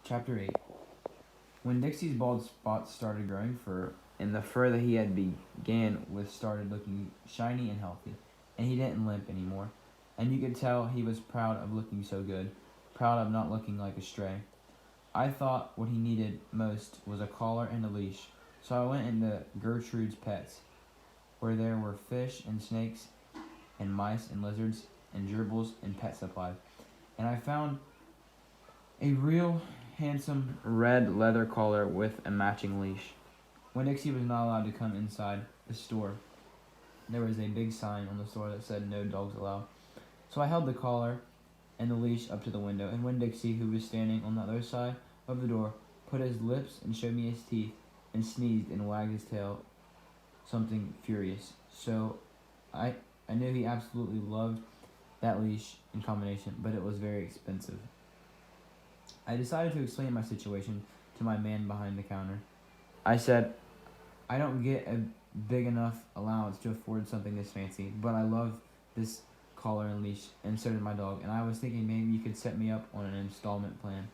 Chapter 8. When Dixie's bald spots started growing fur, and the fur that he had began with started looking shiny and healthy, and he didn't limp anymore, and you could tell he was proud of looking so good, proud of not looking like a stray. I thought what he needed most was a collar and a leash, so I went into Gertrude's Pets, where there were fish and snakes and mice and lizards and gerbils and pet supplies, and I found a real handsome red leather collar with a matching leash. When Dixie was not allowed to come inside the store, there was a big sign on the store that said no dogs allowed. So I held the collar and the leash up to the window, and when Dixie, who was standing on the other side of the door, put his lips and showed me his teeth and sneezed and wagged his tail, something furious. So I knew he absolutely loved that leash in combination, but it was very expensive. I decided to explain my situation to my man behind the counter. I said, I don't get a big enough allowance to afford something this fancy, but I love this collar and leash, and so did my dog, and I was thinking maybe you could set me up on an installment plan.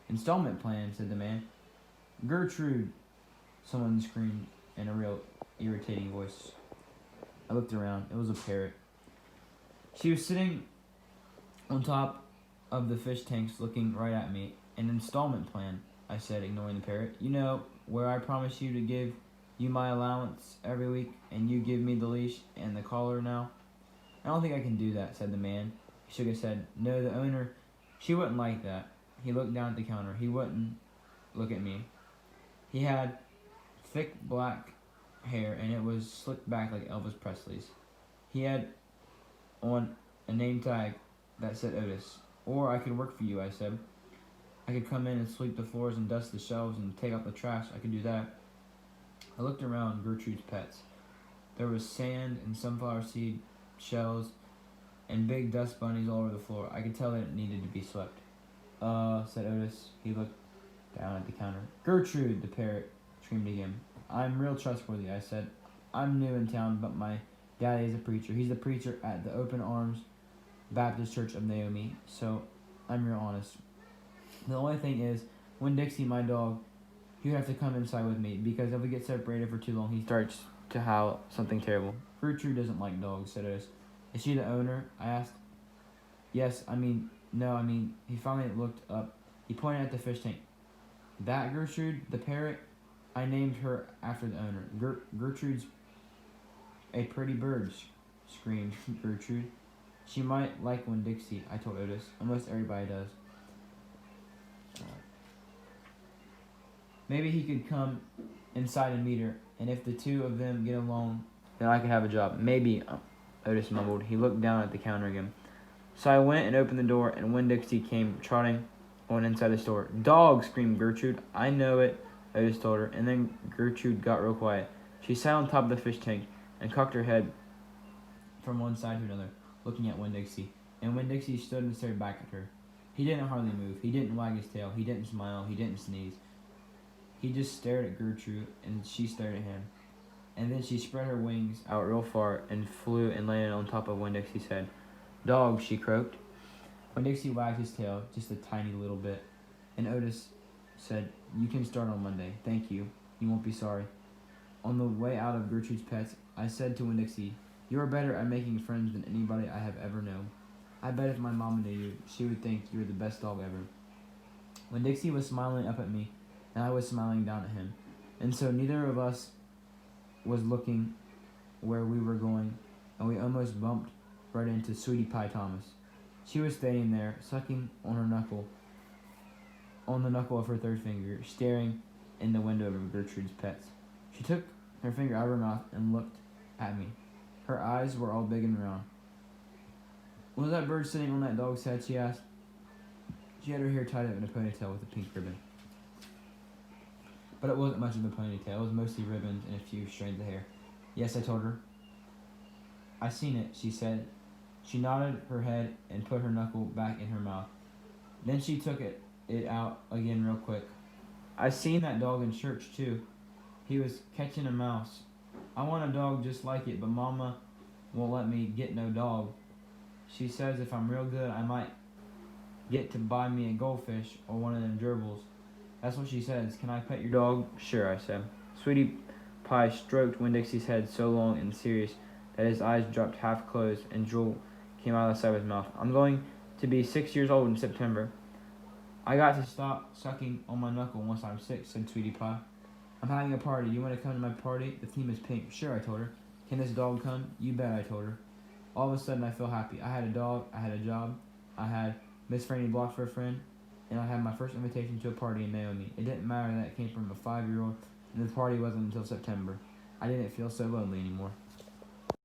Installment plan, said the man. Gertrude, someone screamed in a real irritating voice. I looked around. It was a parrot. She was sitting on top of the fish tanks looking right at me. An installment plan, I said, ignoring the parrot. You know, where I promise you to give you my allowance every week, and you give me the leash and the collar now? I don't think I can do that, said the man. He shook his head. No, the owner, she wouldn't like that. He looked down at the counter. He wouldn't look at me. He had thick black hair, and it was slicked back like Elvis Presley's. He had on a name tag that said Otis. Or I could work for you, I said. I could come in and sweep the floors and dust the shelves and take out the trash. I could do that. I looked around Gertrude's Pets. There was sand and sunflower seed shells and big dust bunnies all over the floor. I could tell that it needed to be swept. Said Otis. He looked down at the counter. Gertrude, the parrot screamed again. I'm real trustworthy, I said. I'm new in town, but my daddy is a preacher. He's the preacher at the Open Arms Baptist Church of Naomi, so I'm real honest. The only thing is, when Dixie, my dog, he would have to come inside with me, because if we get separated for too long, he starts to howl something terrible. Gertrude doesn't like dogs, said Otis. Is she the owner? I asked. Yes, no, he finally looked up. He pointed at the fish tank. That Gertrude, the parrot, I named her after the owner. Gertrude's a pretty bird, screamed Gertrude. She might like one Dixie, I told Otis. Almost everybody does. Maybe he could come inside and meet her, and if the two of them get along, then I could have a job. Maybe, Otis mumbled. He looked down at the counter again. So I went and opened the door, and Winn-Dixie came trotting on inside the store. Dog, screamed Gertrude. I know it, Otis told her, and then Gertrude got real quiet. She sat on top of the fish tank and cocked her head from one side to another, looking at Winn-Dixie. And Winn-Dixie stood and stared back at her. He didn't hardly move. He didn't wag his tail. He didn't smile. He didn't sneeze. He just stared at Gertrude, and she stared at him. And then she spread her wings out real far and flew and landed on top of Winn-Dixie's head. Dog, she croaked. Winn-Dixie wagged his tail just a tiny little bit, and Otis said, You can start on Monday. Thank you. You won't be sorry. On the way out of Gertrude's Pets, I said to Winn-Dixie, You are better at making friends than anybody I have ever known. I bet if my mama knew you, she would think you were the best dog ever. Winn-Dixie was smiling up at me, and I was smiling down at him, and so neither of us was looking where we were going, and we almost bumped right into Sweetie Pie Thomas. She was standing there, sucking on the knuckle of her third finger, staring in the window of Gertrude's Pets. She took her finger out of her mouth and looked at me. Her eyes were all big and round. Was that bird sitting on that dog's head? She asked. She had her hair tied up in a ponytail with a pink ribbon. But it wasn't much of a ponytail. It was mostly ribbons and a few strands of hair. Yes, I told her. I seen it, she said. She nodded her head and put her knuckle back in her mouth. Then she took it out again real quick. I seen that dog in church, too. He was catching a mouse. I want a dog just like it, but Mama won't let me get no dog. She says if I'm real good, I might get to buy me a goldfish or one of them gerbils. That's what she says. Can I pet your dog? Sure, I said. Sweetie Pie stroked Winn-Dixie's head so long and serious that his eyes dropped half closed and drool came out of the side of his mouth. I'm going to be 6 years old in September. I got to stop sucking on my knuckle once I'm 6, said Sweetie Pie. I'm having a party. You want to come to my party? The theme is pink. Sure, I told her. Can this dog come? You bet, I told her. All of a sudden, I felt happy. I had a dog. I had a job. I had Miss Franny Block for a friend. And I had my first invitation to a party in Naomi. It didn't matter that it came from a 5-year-old, and the party wasn't until September. I didn't feel so lonely anymore.